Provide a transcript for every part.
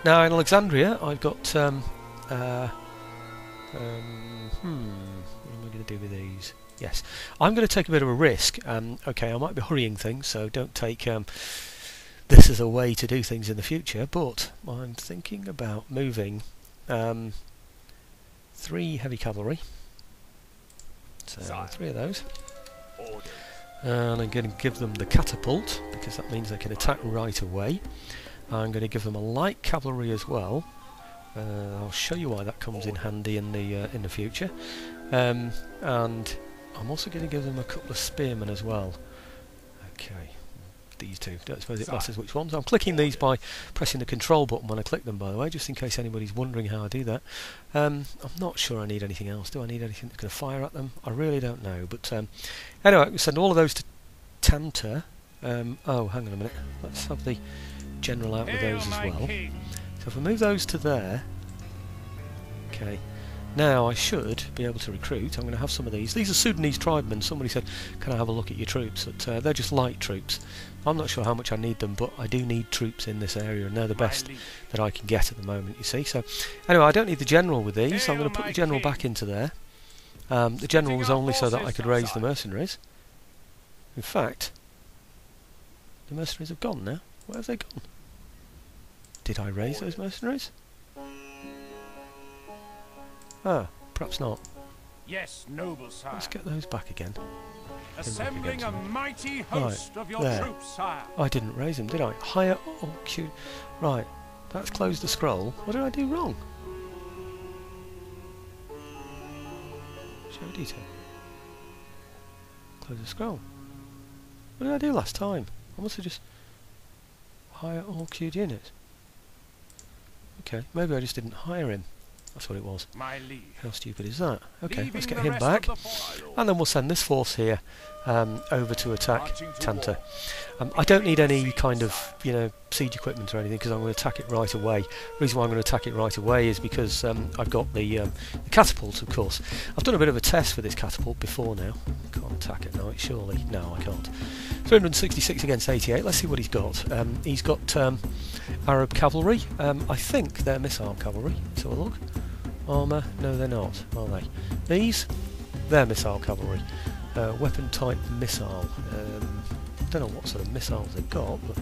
Now in Alexandria, I've got what am I going to do with these? Yes, I'm going to take a bit of a risk. Okay, I might be hurrying things, so don't take this as a way to do things in the future, but I'm thinking about moving 3 heavy cavalry, so 3 of those, and I'm going to give them the catapult, because that means they can attack right away. I'm going to give them a light cavalry as well. I'll show you why that comes in handy in the future, and I'm also going to give them a couple of spearmen as well. Okay, these two. Don't suppose it matters which ones. I'm clicking these by pressing the control button when I click them, by the way, just in case anybody's wondering how I do that. I'm not sure I need anything else. Do I need anything that's going to fire at them? I really don't know. But anyway, we'll send all of those to Tanta. Oh, hang on a minute. Let's have the general out with those as well. So if I move those to there, okay. Now I should be able to recruit. I'm going to have some of these. These are Sudanese tribesmen. Somebody said, can I have a look at your troops? But, they're just light troops. I'm not sure how much I need them, but I do need troops in this area, and they're the best that I can get at the moment, you see. So anyway, I don't need the general with these, so I'm going to put the general back into there. The general was only so that I could raise the mercenaries. In fact, the mercenaries have gone now. Where have they gone? Did I raise those mercenaries? Ah, perhaps not. Yes, noble sire. Let's get those back again. Assembling a mighty host of your troops, sire. I didn't raise them, did I? Higher. Oh, cute. Right, that's closed the scroll. What did I do wrong? Show detail. Close the scroll. What did I do last time? I must have just hire all queued units. Okay, maybe I just didn't hire him. That's what it was. My liege. How stupid is that? Okay, let's get him back, and then we'll send this force here over to attack Tanta. I don't need any kind of, you know, siege equipment or anything, because I'm going to attack it right away. The reason why I'm going to attack it right away is because I've got the catapult, of course. I've done a bit of a test for this catapult before now. Can't attack it now, surely. No, I can't. 366 against 88. Let's see what he's got. He's got Arab cavalry. I think they're missile cavalry. Let's have a look. Armour? No, they're not, are they? These? They're missile cavalry. Weapon type missile. I don't know what sort of missiles they've got, but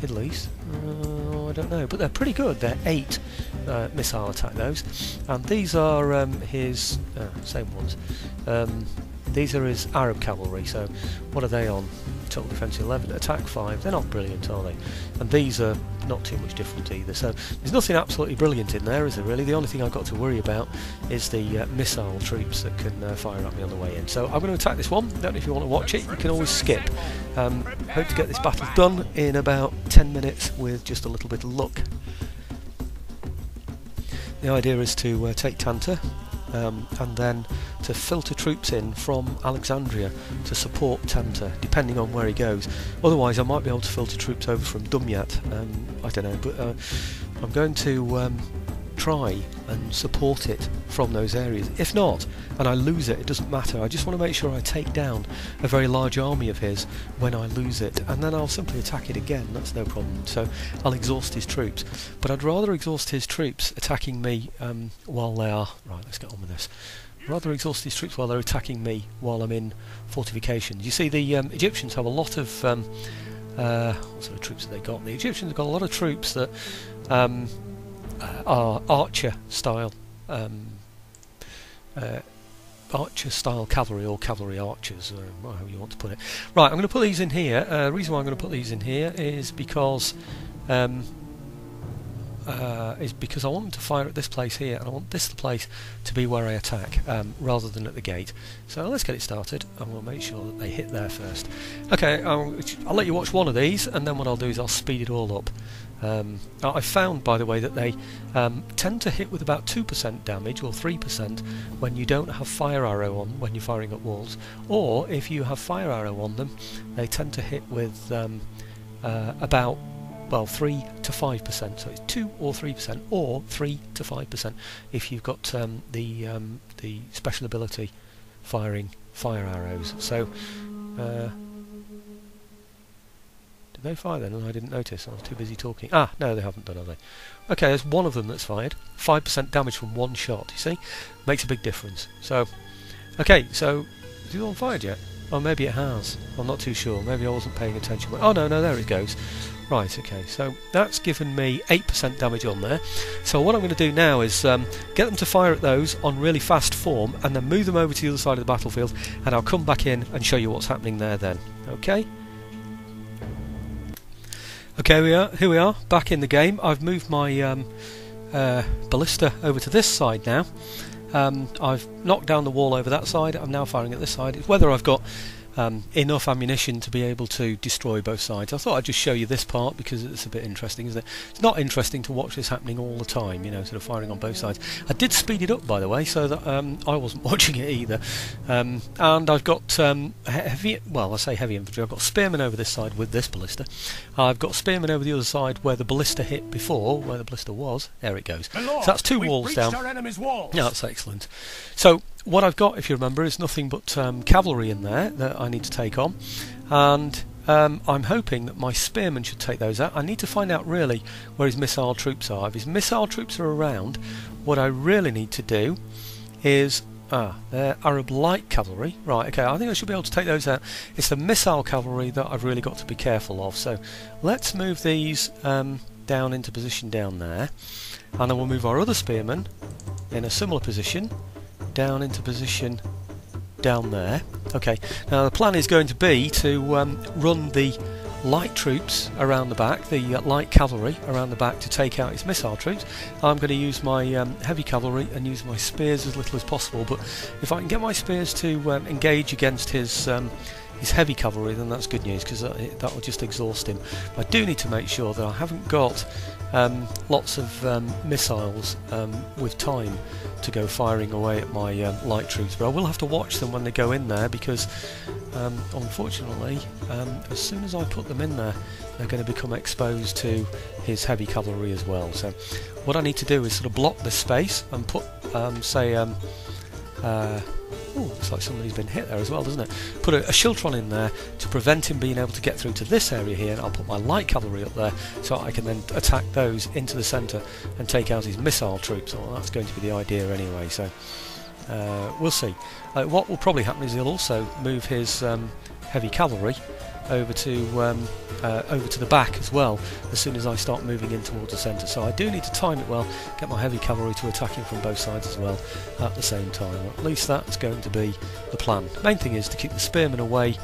Middle East? I don't know, but they're pretty good. They're 8 missile attack, those. And these are his... same ones. These are his Arab cavalry, so what are they on? Total defence 11, attack 5. They're not brilliant, are they? And these are not too much different either, so there's nothing absolutely brilliant in there, is there really? The only thing I've got to worry about is the missile troops that can fire at me on the way in. So I'm going to attack this one. Don't know if you want to watch it, you can always skip. Hope to get this battle done in about 10 minutes with just a little bit of luck. The idea is to take Tanta, and then to filter troops in from Alexandria to support Tanta, depending on where he goes. Otherwise I might be able to filter troops over from Dumyat, I don't know, but I'm going to try and support it from those areas. If not, and I lose it, it doesn't matter. I just want to make sure I take down a very large army of his when I lose it, and then I'll simply attack it again, that's no problem. So I'll exhaust his troops, but I'd rather exhaust his troops attacking me while they are... Right, let's get on with this. I'd rather exhaust his troops while they're attacking me while I'm in fortifications. You see, the Egyptians have a lot of... what sort of troops have they got? The Egyptians have got a lot of troops that are archer style cavalry, or cavalry archers, or however you want to put it. Right, I'm going to put these in here. The reason why I'm going to put these in here is because I want them to fire at this place here, and I want this place to be where I attack, rather than at the gate. So let's get it started, and we'll make sure that they hit there first. Okay, I'll let you watch one of these, and then what I'll do is I'll speed it all up. I found, by the way, that they tend to hit with about 2% damage, or 3%, when you don't have fire arrow on when you're firing at walls, or if you have fire arrow on them, they tend to hit with about, well, 3 to 5%, so it's 2 or 3%, or 3 to 5% if you've got the special ability firing fire arrows. So Did they fire then? I didn't notice. I was too busy talking. Ah, no, they haven't done, have they? Okay, there's one of them that's fired. 5% damage from one shot, you see? Makes a big difference. So, okay, so, is it all fired yet? Oh, maybe it has. I'm not too sure. Maybe I wasn't paying attention. Oh, no, there it goes. Right, okay, so that's given me 8% damage on there. So what I'm going to do now is get them to fire at those on really fast form and then move them over to the other side of the battlefield, and I'll come back in and show you what's happening there then. Okay? Okay, here we are, back in the game. I've moved my ballista over to this side now. I've knocked down the wall over that side. I'm now firing at this side. It's whether I've got enough ammunition to be able to destroy both sides. I thought I'd just show you this part because it's a bit interesting, isn't it? It's not interesting to watch this happening all the time, you know, sort of firing on both sides. I did speed it up, by the way, so that I wasn't watching it either. And I've got heavy, well, I say heavy infantry. I've got spearmen over this side with this ballista. I've got spearmen over the other side where the ballista hit before, where the ballista was. There it goes. So that's two walls down. Our enemy's walls. Yeah, that's excellent. So what I've got, if you remember, is nothing but cavalry in there that I need to take on, and I'm hoping that my spearmen should take those out. I need to find out really where his missile troops are. If his missile troops are around, what I really need to do is they're Arab light cavalry. Right, okay, I think I should be able to take those out. It's the missile cavalry that I've really got to be careful of. So let's move these down into position down there, and then we'll move our other spearmen in a similar position down into position down there. Okay, now the plan is going to be to run the light troops around the back, the light cavalry around the back to take out his missile troops. I'm going to use my heavy cavalry and use my spears as little as possible, but if I can get my spears to engage against his heavy cavalry, then that's good news, because that will just exhaust him. I do need to make sure that I haven't got lots of missiles with time to go firing away at my light troops, but I will have to watch them when they go in there, because unfortunately as soon as I put them in there, they're going to become exposed to his heavy cavalry as well. So what I need to do is sort of block this space and put looks like somebody's been hit there as well, doesn't it? Put a Shiltron in there to prevent him being able to get through to this area here, and I'll put my light cavalry up there so I can then attack those into the centre and take out his missile troops. Well, that's going to be the idea anyway, so we'll see. What will probably happen is he'll also move his heavy cavalry over to the back as well as soon as I start moving in towards the centre. So I do need to time it well, get my heavy cavalry to attack him from both sides as well at the same time. Or at least that's going to be the plan. The main thing is to keep the spearmen away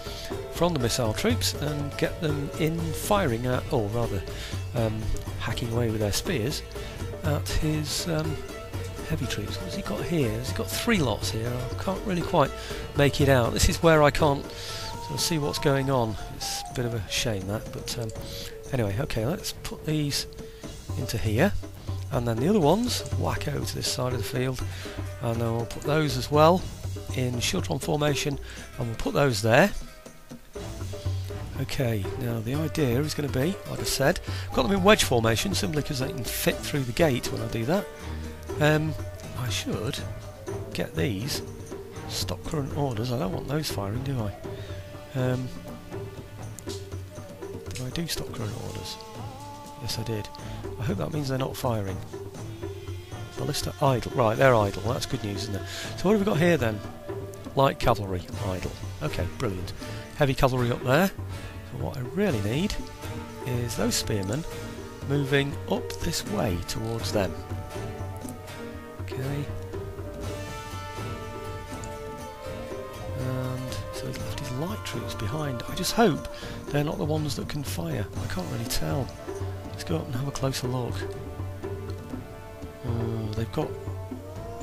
from the missile troops and get them in firing at, or rather hacking away with their spears at his heavy troops. What has he got here? Has he got 3 lots here? I can't really quite make it out. This is where I can't sort of see what's going on. It's a bit of a shame that, but anyway, okay, let's put these into here, and then the other ones whack over to this side of the field, and then we'll put those as well in Shiltron formation, and we'll put those there. Okay, now the idea is going to be, like I said, I've got them in wedge formation simply because they can fit through the gate when I do that. I should get these stop current orders. I don't want those firing, do I? Did I do stop current orders? Yes, I did. I hope that means they're not firing. Ballista idle. Right, they're idle. That's good news, isn't it? So what have we got here then? Light cavalry idle. Okay, brilliant. Heavy cavalry up there. So what I really need is those spearmen moving up this way towards them. Okay. So he's left his light troops behind. I just hope they're not the ones that can fire. I can't really tell. Let's go up and have a closer look. Oh, they've got...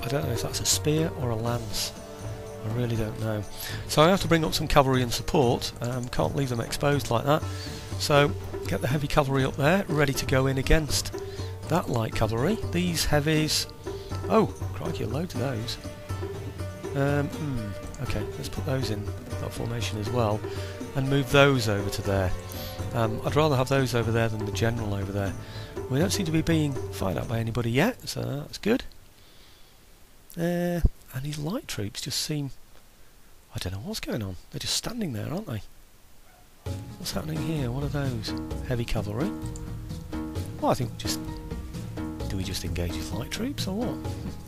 I don't know if that's a spear or a lance. I really don't know. So I have to bring up some cavalry in support. Can't leave them exposed like that. So get the heavy cavalry up there, ready to go in against that light cavalry. These heavies... Oh, crikey, loads of those. Okay, let's put those in that formation as well, and move those over to there. I'd rather have those over there than the general over there. We don't seem to be being fired at by anybody yet, so that's good. And these light troops just seem... I don't know what's going on. They're just standing there, aren't they? What's happening here? What are those? Heavy cavalry? Well, I think do we just engage with light troops or what?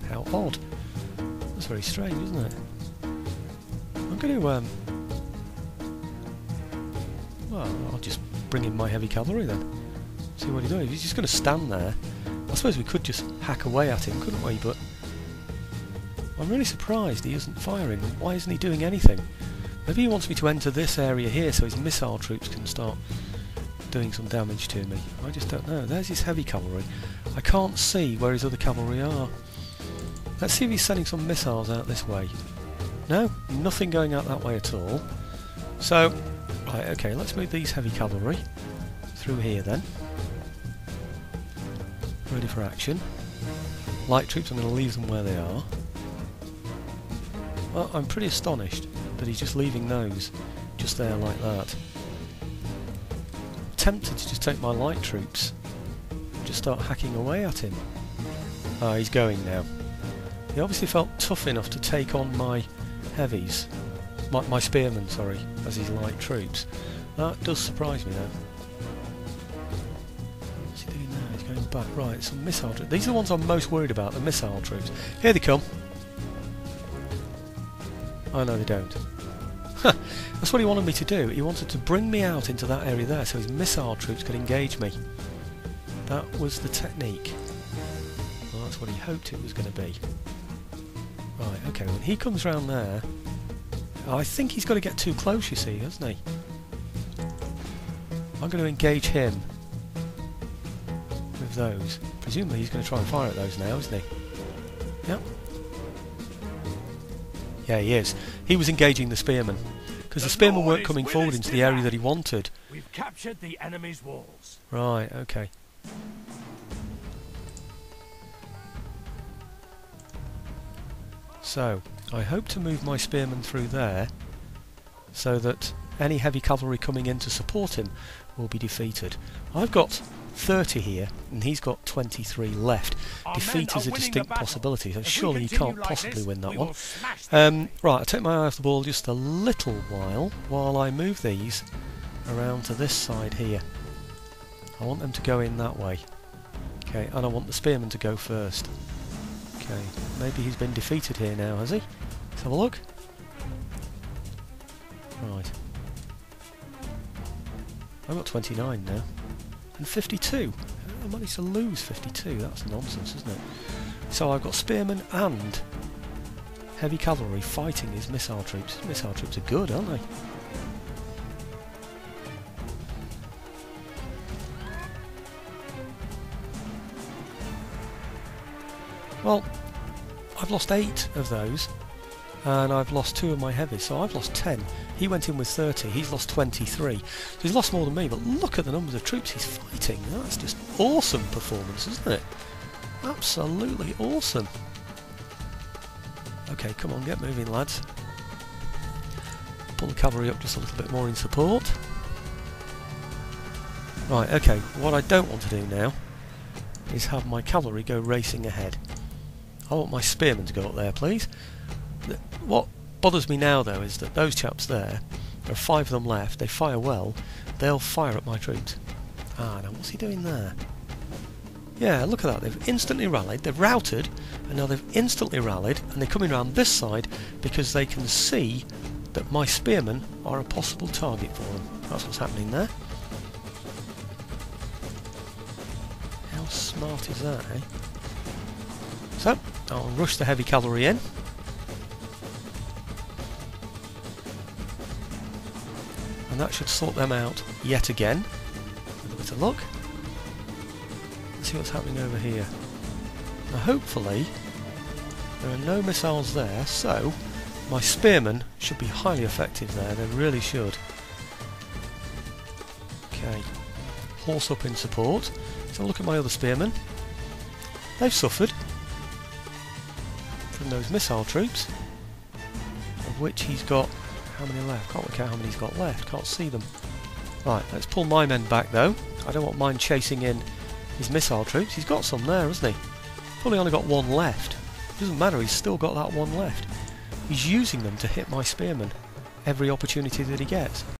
How odd. That's very strange, isn't it? I'm going to, well, I'll just bring in my heavy cavalry then. See what he does. If he's just going to stand there, I suppose we could just hack away at him, couldn't we? But I'm really surprised he isn't firing. Why isn't he doing anything? Maybe he wants me to enter this area here so his missile troops can start doing some damage to me. I just don't know. There's his heavy cavalry. I can't see where his other cavalry are. Let's see if he's sending some missiles out this way. No, nothing going out that way at all. So, right, okay, let's move these heavy cavalry through here then. Ready for action. Light troops, I'm going to leave them where they are. Well, I'm pretty astonished that he's just leaving those just there like that. I'm tempted to just take my light troops and just start hacking away at him. Ah, he's going now. He obviously felt tough enough to take on my heavies. My spearmen, sorry, as his light troops. That does surprise me though. What's he doing now? He's going back. Right, some missile troops. These are the ones I'm most worried about, the missile troops. Here they come. Oh no, they don't. That's what he wanted me to do. He wanted to bring me out into that area there so his missile troops could engage me. That was the technique. Well, that's what he hoped it was going to be. Right, okay, when he comes round there, I think he's got to get too close, you see, hasn't he? I'm going to engage him with those. Presumably he's going to try and fire at those now, isn't he? Yep. Yeah, he is. He was engaging the spearmen, because the spearmen weren't coming forward into the area that he wanted. We've captured the enemy's walls. Right, okay. So, I hope to move my spearmen through there, so that any heavy cavalry coming in to support him will be defeated. I've got 30 here, and he's got 23 left. Defeat is a distinct possibility, so surely he can't possibly win that one. Right, I'll take my eye off the ball just a little while I move these around to this side here. I want them to go in that way. Okay, and I want the spearmen to go first. Okay, maybe he's been defeated here now, has he? Let's have a look. Right. I've got 29 now. And 52. I managed to lose 52. That's nonsense, isn't it? So I've got spearmen and heavy cavalry fighting his missile troops. His missile troops are good, aren't they? Well, I've lost 8 of those, and I've lost 2 of my heavies, so I've lost 10. He went in with 30, he's lost 23. So he's lost more than me, but look at the numbers of troops he's fighting. That's just awesome performance, isn't it? Absolutely awesome. Okay, come on, get moving, lads. Pull the cavalry up just a little bit more in support. Right, okay, what I don't want to do now is have my cavalry go racing ahead. I want my spearmen to go up there, please. What bothers me now, though, is that those chaps there are 5 of them left. They fire well. They'll fire at my troops. Ah, now what's he doing there? Yeah, look at that. They've instantly rallied. They've routed, and now they've instantly rallied, and they're coming around this side because they can see that my spearmen are a possible target for them. That's what's happening there. How smart is that, eh? So, I'll rush the heavy cavalry in. And that should sort them out yet again. With a bit of luck. Let's see what's happening over here. Now hopefully there are no missiles there, so my spearmen should be highly effective there. They really should. Okay. Horse up in support. So look at my other spearmen. They've suffered from those missile troops, of which he's got how many left? Can't work out how many he's got left. Can't see them. Right, let's pull my men back though. I don't want mine chasing in his missile troops. He's got some there, hasn't he? Probably only got 1 left. Doesn't matter, he's still got that 1 left. He's using them to hit my spearmen every opportunity that he gets.